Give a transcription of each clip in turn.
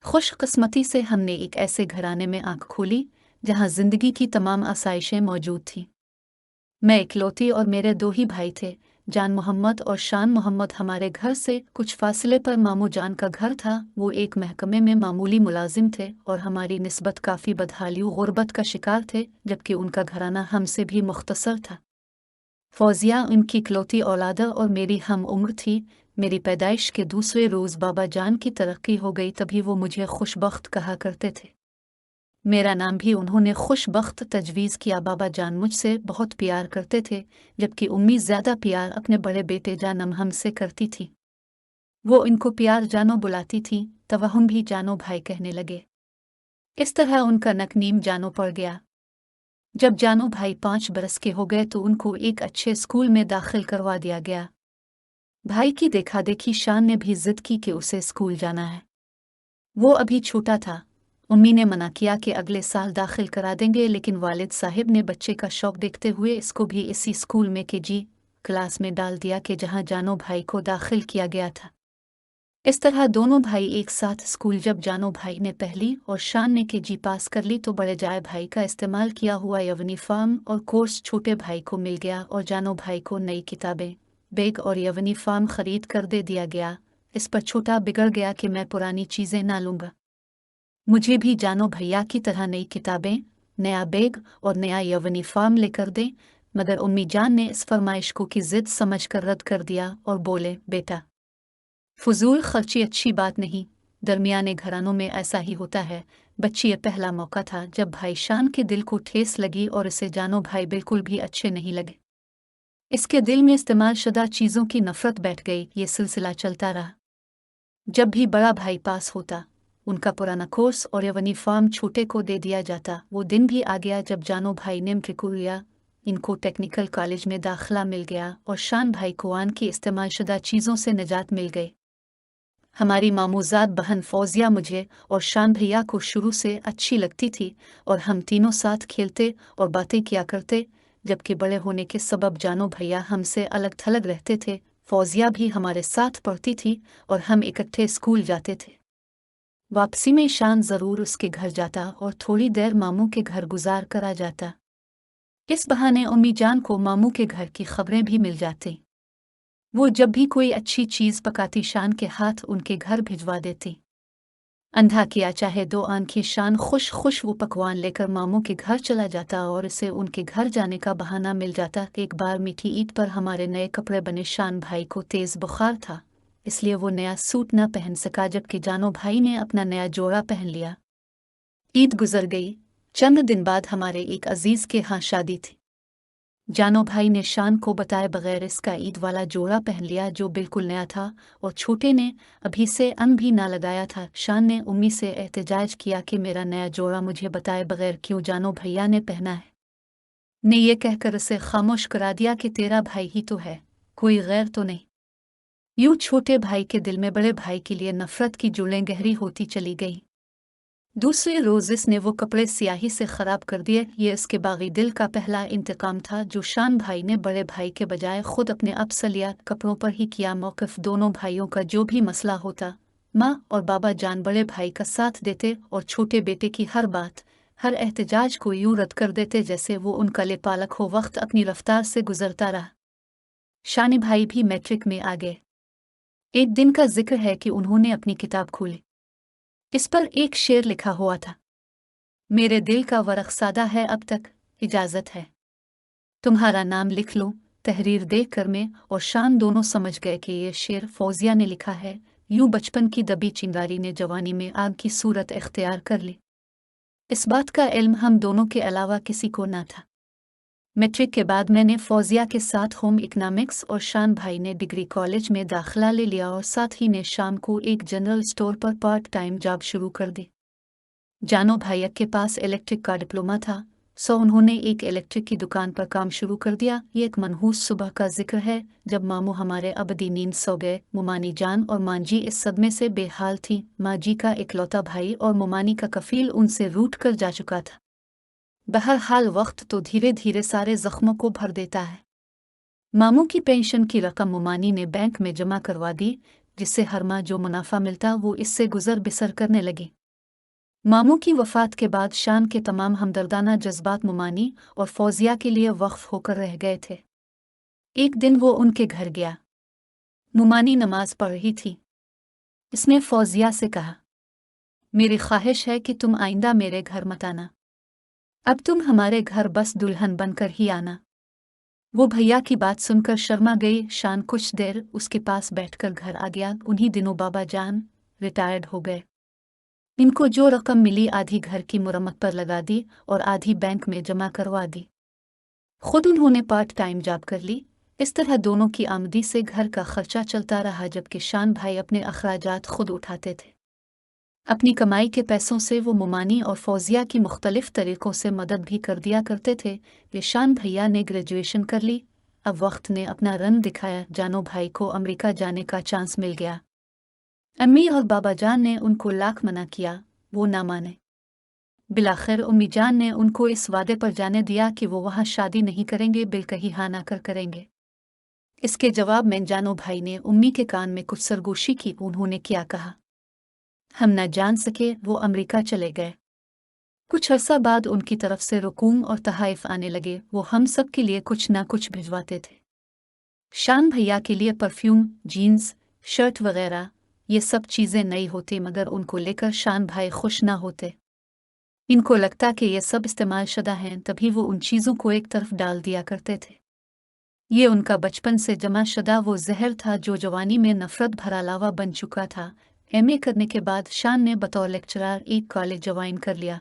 खुशकिस्मती से हमने एक ऐसे घराने में आंख खोली जहां जिंदगी की तमाम आसाइशें मौजूद थीं। मैं इकलौती और मेरे दो ही भाई थे, जान मोहम्मद और शान मोहम्मद। हमारे घर से कुछ फासले पर मामू जान का घर था। वो एक महकमे में मामूली मुलाजिम थे और हमारी निस्बत काफ़ी बदहाली गुर्बत का शिकार थे, जबकि उनका घराना हमसे भी मुख्तसर था। फौजिया उनकी इकलौती औलाद और मेरी हम उम्र थी। मेरी पैदाइश के दूसरे रोज़ बाबा जान की तरक्की हो गई, तभी वो मुझे खुशबख्त कहा करते थे। मेरा नाम भी उन्होंने खुशबख्त तजवीज़ किया। बाबा जान मुझसे बहुत प्यार करते थे, जबकि उम्मी ज़्यादा प्यार अपने बड़े बेटे जानम हमसे करती थी। वो इनको प्यार जानो बुलाती थी, तब हम भी जानो भाई कहने लगे। इस तरह उनका नकनीम जानो पड़ गया। जब जानो भाई 5 बरस के हो गए तो उनको एक अच्छे स्कूल में दाखिल करवा दिया गया। भाई की देखा देखी शान ने भी जिद की कि उसे स्कूल जाना है। वो अभी छोटा था। उम्मी ने मना किया कि अगले साल दाखिल करा देंगे, लेकिन वालिद साहिब ने बच्चे का शौक देखते हुए इसको भी इसी स्कूल में KG क्लास में डाल दिया कि जहां जानो भाई को दाखिल किया गया था। इस तरह दोनों भाई एक साथ स्कूल। जब जानो भाई ने पहली और शान ने KG पास कर ली तो बड़े जाए भाई का इस्तेमाल किया हुआ यूनिफॉर्म और कोर्स छोटे भाई को मिल गया और जानो भाई को नई किताबें, बैग और यूनिफॉर्म खरीद कर दे दिया गया। इस पर छोटा बिगड़ गया कि मैं पुरानी चीज़ें ना लूँगा। मुझे भी जानो भैया की तरह नई किताबें, नया बैग और नया यूनिफॉर्म लेकर दें। मगर उम्मी जान ने इस फरमाइश को की जिद समझ कर रद्द कर दिया और बोले, बेटा फजूल खर्ची अच्छी बात नहीं। दरमियाने घरानों में ऐसा ही होता है। बच्ची ये पहला मौका था जब भाई शान के दिल को ठेस लगी और इसे जानो भाई बिल्कुल भी अच्छे नहीं लगे। इसके दिल में इस्तेमाल शुदा चीज़ों की नफरत बैठ गई। ये सिलसिला चलता रहा। जब भी बड़ा भाई पास होता, उनका पुराना कोर्स और यूनिफॉर्म छोटे को दे दिया जाता। वो दिन भी आ गया जब जानो भाई ने ट्रिकुरिया इनको टेक्निकल कॉलेज में दाखिला मिल गया और शान भाई को आन की इस्तेमाल शुदा चीज़ों से निजात मिल गई। हमारी मामूजाद बहन फौजिया मुझे और शान भैया को शुरू से अच्छी लगती थी और हम तीनों साथ खेलते और बातें किया करते। जबकि बड़े होने के सबब जानो भैया हमसे अलग थलग रहते थे। फौजिया भी हमारे साथ पढ़ती थी और हम इकट्ठे स्कूल जाते थे। वापसी में शान ज़रूर उसके घर जाता और थोड़ी देर मामू के घर गुजार कर आ जाता। इस बहाने उम्मी जान को मामू के घर की खबरें भी मिल जाती। वो जब भी कोई अच्छी चीज़ पकाती शान के हाथ उनके घर भिजवा देती। अंधा किया चाहे दो आंखें, शान खुश खुश वो पकवान लेकर मामू के घर चला जाता और इसे उनके घर जाने का बहाना मिल जाता। एक बार मीठी ईद पर हमारे नए कपड़े बने। शान भाई को तेज़ बुखार था, इसलिए वो नया सूट न पहन सका, जबकि जानो भाई ने अपना नया जोड़ा पहन लिया। ईद गुजर गई। चंद दिन बाद हमारे एक अजीज़ के यहाँ शादी थी। जानो भाई ने शान को बताए बगैर इसका ईद वाला जोड़ा पहन लिया जो बिल्कुल नया था, और छोटे ने अभी से अन भी ना लगाया था। शान ने उम्मी से एहतजाज किया कि मेरा नया जोड़ा मुझे बताए बगैर क्यों जानो भैया ने पहना है। ने ये कहकर उसे खामोश करा दिया कि तेरा भाई ही तो है, कोई गैर तो नहीं। यूं छोटे भाई के दिल में बड़े भाई के लिए नफरत की जुड़ें गहरी होती चली गई। दूसरे रोज़ इसने वो कपड़े स्याही से ख़राब कर दिए। ये इसके बागी दिल का पहला इंतकाम था जो शान भाई ने बड़े भाई के बजाय खुद अपने अफसलियात कपड़ों पर ही किया। मौक़िफ़ दोनों भाइयों का जो भी मसला होता, माँ और बाबा जान बड़े भाई का साथ देते और छोटे बेटे की हर बात, हर एहतजाज को यूं रद्द कर देते जैसे वो उनका लेपालक हो। वक्त अपनी रफ्तार से गुजरता रहा। शानी भाई भी मैट्रिक में आ गए। एक दिन का जिक्र है कि उन्होंने अपनी किताब खोली। इस पर एक शेर लिखा हुआ था, मेरे दिल का वरख सादा है अब तक, इजाज़त है तुम्हारा नाम लिख लो। तहरीर देख कर मैं और शान दोनों समझ गए कि ये शेर फौजिया ने लिखा है। यूं बचपन की दबी चिंगारी ने जवानी में आग की सूरत इख्तियार कर ली। इस बात का इल्म हम दोनों के अलावा किसी को ना था। मैट्रिक के बाद मैंने फौजिया के साथ होम इकनॉमिक्स और शान भाई ने डिग्री कॉलेज में दाखिला ले लिया और साथ ही ने शाम को एक जनरल स्टोर पर पार्ट टाइम जॉब शुरू कर दी। जानो भैया के पास इलेक्ट्रिक का डिप्लोमा था, सो उन्होंने एक इलेक्ट्रिक की दुकान पर काम शुरू कर दिया। ये एक मनहूस सुबह का जिक्र है जब मामू हमारे अबदी नींद सो गए। मुमानी जान और मांजी इस सदमे से बेहाल थी। मांजी का इकलौता भाई और मुमानी का कफील उनसे रूठ कर जा चुका था। बहरहाल वक्त तो धीरे धीरे सारे जख्मों को भर देता है। मामू की पेंशन की रकम मुमानी ने बैंक में जमा करवा दी। जिससे हर माह जो मुनाफा मिलता वो इससे गुजर बिसर करने लगी। मामू की वफ़ात के बाद शान के तमाम हमदर्दाना जज्बात मुमानी और फौजिया के लिए वक्फ होकर रह गए थे। एक दिन वो उनके घर गया। मुमानी नमाज पढ़ रही थी। इसने फौजिया से कहा, मेरी ख्वाहिश है कि तुम आइंदा मेरे घर मत आना। अब तुम हमारे घर बस दुल्हन बनकर ही आना। वो भैया की बात सुनकर शर्मा गई। शान कुछ देर उसके पास बैठकर घर आ गया। उन्हीं दिनों बाबा जान रिटायर्ड हो गए। इनको जो रकम मिली आधी घर की मुरम्मत पर लगा दी और आधी बैंक में जमा करवा दी। खुद उन्होंने पार्ट टाइम जॉब कर ली। इस तरह दोनों की आमदी से घर का खर्चा चलता रहा, जबकि शान भाई अपने अखराजात खुद उठाते थे। अपनी कमाई के पैसों से वो मुमानी और फौजिया की मुख्तलिफ तरीक़ों से मदद भी कर दिया करते थे। ये शान भैया ने ग्रेजुएशन कर ली। अब वक्त ने अपना रंग दिखाया। जानो भाई को अमेरिका जाने का चांस मिल गया। अम्मी और बाबा जान ने उनको लाख मना किया, वो ना माने। बिलाखिर उम्मी जान ने उनको इस वादे पर जाने दिया कि वो वहाँ शादी नहीं करेंगे, बिल्कुल ही हाँ ना कर करेंगे। इसके जवाब में जानो भाई ने उम्मी के कान में कुछ सरगोशी की। उन्होंने क्या कहा, हम न जान सके, वो अमेरिका चले गए। कुछ अरसा बाद उनकी तरफ से रुकूम और तहाइफ आने लगे। वो हम सब के लिए कुछ ना कुछ भिजवाते थे। शान भैया के लिए परफ्यूम, जीन्स, शर्ट वगैरह ये सब चीज़ें नई होती, मगर उनको लेकर शान भाई खुश ना होते। इनको लगता कि ये सब इस्तेमाल शुदा हैं, तभी वो उन चीज़ों को एक तरफ डाल दिया करते थे। ये उनका बचपन से जमा शुदा वो जहर था जो जवानी में नफरत भरा लावा बन चुका था। एमए करने के बाद शान ने बतौर लेक्चरर एक कॉलेज ज्वाइन कर लिया।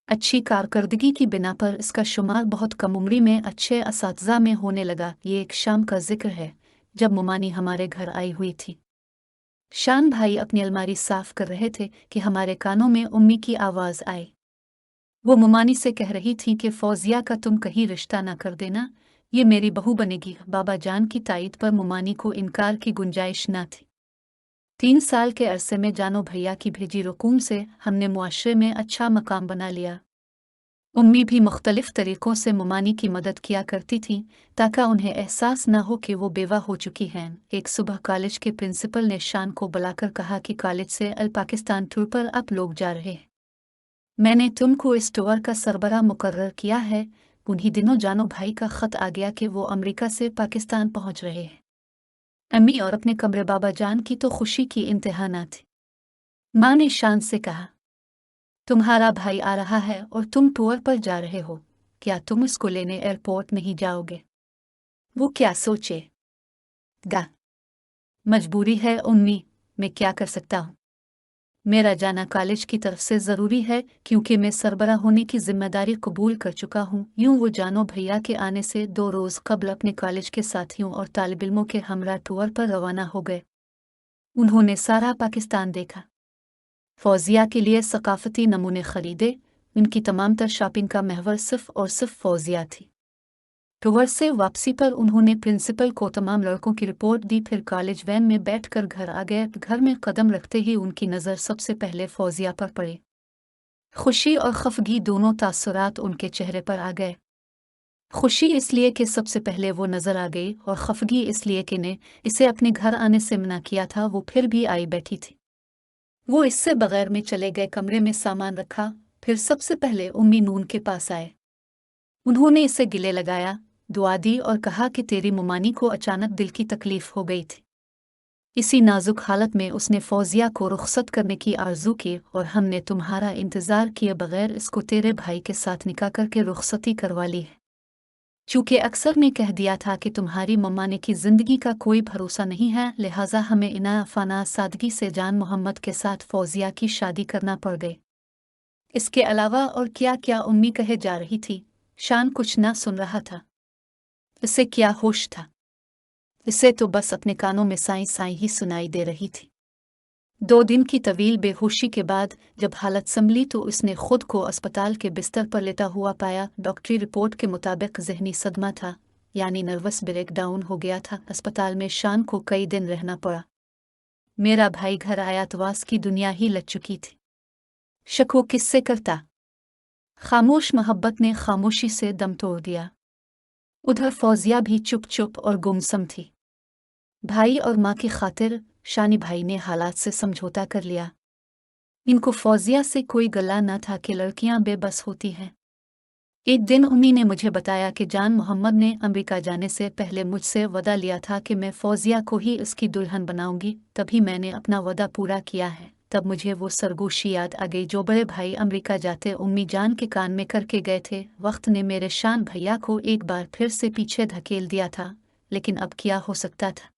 अच्छी कारकर्दगी की बिना पर इसका शुमार बहुत कम उम्री में अच्छे असातिज़ा में होने लगा। ये एक शाम का जिक्र है जब मुमानी हमारे घर आई हुई थी। शान भाई अपनी अलमारी साफ कर रहे थे कि हमारे कानों में उम्मी की आवाज़ आई। वो मुमानी से कह रही थी कि फौजिया का तुम कहीं रिश्ता ना कर देना, ये मेरी बहू बनेगी। बाबा जान की तायद पर मुमानी को इनकार की गुंजाइश न थी। 3 साल के अरसे में जानो भैया की भेजी रकूम से हमने मुआशरे में अच्छा मकाम बना लिया। उम्मी भी मुख्तलिफ तरीक़ों से मुमानी की मदद किया करती थी ताकि उन्हें एहसास न हो कि वो बेवा हो चुकी हैं। एक सुबह कॉलेज के प्रिंसिपल ने शान को बुलाकर कहा कि कॉलेज से अल पाकिस्तान टूर पर आप लोग जा रहे हैं। मैंने तुमको इस टूर का सरबराह मुकर्रर किया है। उन्हीं दिनों जानो भाई का ख़त आ गया कि वो अमेरिका से पाकिस्तान पहुंच रहे हैं। अम्मी और अपने कमरे बाबा जान की तो खुशी की इंतहा न थी। माँ ने शान से कहा, तुम्हारा भाई आ रहा है और तुम टूर पर जा रहे हो, क्या तुम उसको लेने एयरपोर्ट नहीं जाओगे? वो क्या सोचेगा? मजबूरी है उम्मी, मैं क्या कर सकता हूँ। मेरा जाना कॉलेज की तरफ से ज़रूरी है क्योंकि मैं सरबराह होने की जिम्मेदारी कबूल कर चुका हूँ। यूँ वो जानो भैया के आने से 2 रोज़ कबल अपने कॉलेज के साथियों और तालिब इल्मों के हमरा टूर पर रवाना हो गए। उन्होंने सारा पाकिस्तान देखा। फौजिया के लिए सकाफती नमूने खरीदे। उनकी तमाम तर शॉपिंग का महवर सिर्फ और सिर्फ फौजिया थी। टूर से वापसी पर उन्होंने प्रिंसिपल को तमाम लड़कों की रिपोर्ट दी। फिर कॉलेज वैन में बैठकर घर आ गए। घर में कदम रखते ही उनकी नज़र सबसे पहले फौजिया पर पड़ी। खुशी और खफगी दोनों तासुरात उनके चेहरे पर आ गए। खुशी इसलिए कि सबसे पहले वो नज़र आ गई, और खफगी इसलिए कि ने इसे अपने घर आने से मना किया था। वो फिर भी आई बैठी थी। वो इससे बगैर में चले गए, कमरे में सामान रखा। फिर सबसे पहले उम्मी नून के पास आए। उन्होंने इसे गिले लगाया, दुआ दी और कहा कि तेरी मुमानी को अचानक दिल की तकलीफ हो गई थी। इसी नाजुक हालत में उसने फौजिया को रुखसत करने की आरजू की और हमने तुम्हारा इंतज़ार किए बगैर इसको तेरे भाई के साथ निकाह करके रुखसती करवा ली है। चूँकि अक्सर ने कह दिया था कि तुम्हारी ममाने की ज़िंदगी का कोई भरोसा नहीं है, लिहाजा हमें इना फ़ाना सादगी से जान मोहम्मद के साथ फौजिया की शादी करना पड़ गई। इसके अलावा और क्या क्या उम्मी कहे जा रही थी। शान कुछ ना सुन रहा था। इसे क्या होश था। इसे तो बस अपने कानों में साई साई ही सुनाई दे रही थी। 2 दिन की तवील बेहोशी के बाद जब हालत संभली तो उसने खुद को अस्पताल के बिस्तर पर लेटा हुआ पाया। डॉक्टरी रिपोर्ट के मुताबिक जहनी सदमा था, यानी नर्वस ब्रेकडाउन हो गया था। अस्पताल में शान को कई दिन रहना पड़ा। मेरा भाई घर आया तो वास की दुनिया ही लग चुकी थी। शक वो किससे करता। खामोश मोहब्बत ने खामोशी से दम तोड़ दिया। उधर फौजिया भी चुप चुप और गुमसम थी। भाई और माँ की खातिर शानी भाई ने हालात से समझौता कर लिया। इनको फौजिया से कोई गला न था कि लड़कियां बेबस होती हैं। एक दिन उम्मी ने मुझे बताया कि जान मोहम्मद ने अमेरिका जाने से पहले मुझसे वदा लिया था कि मैं फौजिया को ही उसकी दुल्हन बनाऊंगी। तभी मैंने अपना वदा पूरा किया है। तब मुझे वो सरगोशी याद आ गई जो बड़े भाई अमेरिका जाते उम्मी जान के कान में करके गए थे। वक्त ने मेरे शान भैया को एक बार फिर से पीछे धकेल दिया था, लेकिन अब क्या हो सकता था।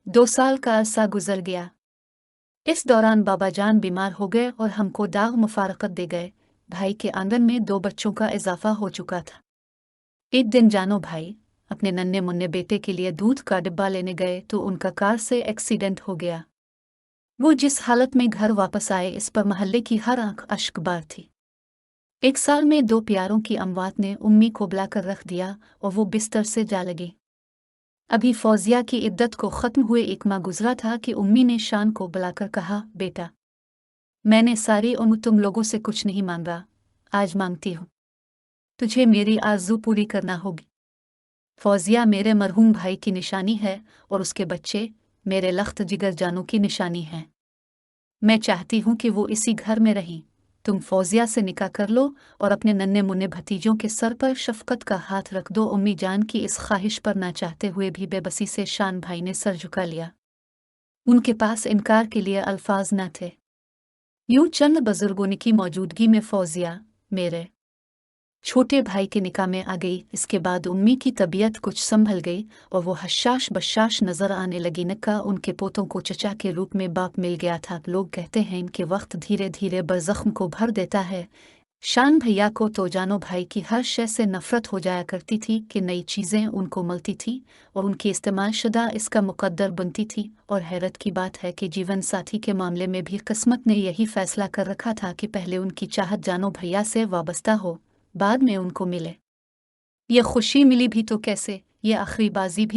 2 साल का अरसा गुजर गया। इस दौरान बाबा जान बीमार हो गए और हमको दाग मुफारकत दे गए। भाई के आंगन में 2 बच्चों का इजाफा हो चुका था। एक दिन जानो भाई अपने नन्हे मुन्ने बेटे के लिए दूध का डिब्बा लेने गए तो उनका कार से एक्सीडेंट हो गया। वो जिस हालत में घर वापस आए इस पर महल्ले की हर आंख अश्कबार थी। 1 साल में 2 प्यारों की अमवात ने उम्मी को बुलाकर रख दिया और वो बिस्तर से जा लगी। अभी फौजिया की इद्दत को ख़त्म हुए 1 माह गुजरा था कि उम्मी ने शान को बुलाकर कहा, बेटा, मैंने सारी उम्र तुम लोगों से कुछ नहीं मांगा, आज मांगती हूँ। तुझे मेरी आरज़ू पूरी करना होगी। फौजिया मेरे मरहूम भाई की निशानी है और उसके बच्चे मेरे लख्त जिगर जानों की निशानी हैं। मैं चाहती हूँ कि वो इसी घर में रहें। तुम फौजिया से निकाह कर लो और अपने नन्हे मुन्ने भतीजों के सर पर शफकत का हाथ रख दो। उम्मी जान की इस ख्वाहिश पर ना चाहते हुए भी बेबसी से शान भाई ने सर झुका लिया। उनके पास इनकार के लिए अल्फाज न थे। यूं चंद बुजुर्गों की मौजूदगी में फौजिया मेरे छोटे भाई के निकाह में आ गई। इसके बाद उम्मी की तबीयत कुछ संभल गई और वो हशाश बशाश नजर आने लगी। नक्का उनके पोतों को चचा के रूप में बाप मिल गया था। लोग कहते हैं इनके वक्त धीरे धीरे बरजख्म को भर देता है। शान भैया को तो जानो भाई की हर शय से नफरत हो जाया करती थी कि नई चीज़ें उनको मिलती थी और उनकी इस्तेमाल शुदा इसका मुकद्दर बनती थी। और हैरत की बात है कि जीवन साथी के मामले में भी किस्मत ने यही फैसला कर रखा था कि पहले उनकी चाहत जानो भैया से वाबस्ता हो, बाद में उनको मिले। ये खुशी मिली भी तो कैसे, ये आखिरी बाजी भी